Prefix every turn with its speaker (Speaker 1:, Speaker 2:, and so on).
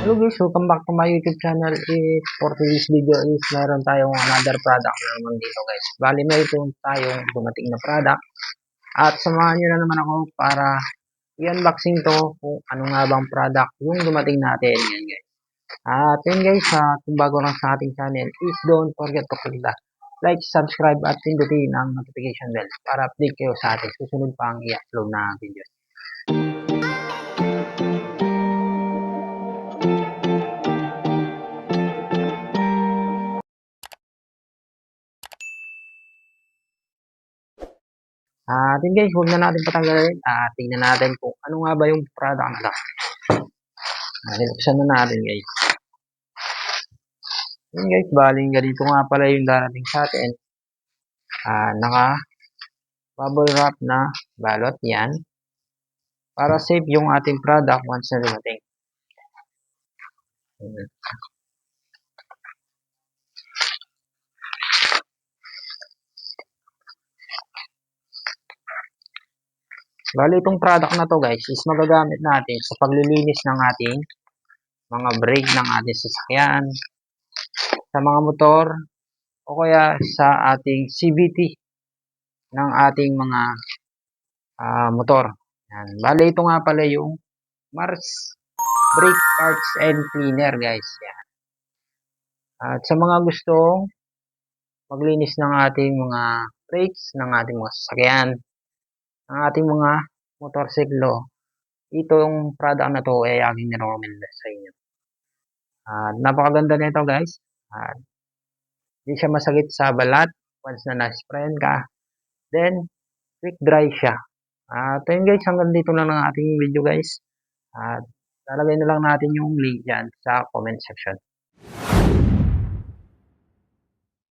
Speaker 1: Hello guys, welcome back to my YouTube channel. For today's video is meron tayong another product na naman dito guys. Bali may ito tayong dumating na product. At samahan nyo na naman ako para i-unboxing to kung ano nga bang product yung dumating natin. Yan guys. At yun guys, kung bago lang sa ating channel is don't forget to click the like, subscribe at pindutin ang notification bell para update kayo sa ating susunod pang i-upload na video. Atin guys, huwag na natin patanggalin. Tingnan natin kung ano nga ba yung product na to. Buksan na natin guys. Yun guys, baling ganito nga pala yung darating sa atin. Naka bubble wrap na balot yan. Para safe yung ating product once na dumating. Bali itong product na to guys is magagamit natin sa paglilinis ng ating mga brake ng ating sasakyan, sa mga motor, o kaya sa ating CVT ng ating mga motor. Yan. Bali ito nga pala yung Mars Brake Parts and Cleaner guys. Yan. At sa mga gustong maglinis ng ating mga brakes, ng ating mga sasakyan, ng ating mga motorsiklo, itong product na to ay aking nirecommend sa inyo. Napakaganda nito guys. Hindi siya masakit sa balat once na na-sprayan ka. Then, quick dry siya. Yun guys, hanggang dito lang ang ating video guys. Lalagay na lang natin yung link dyan sa comment section.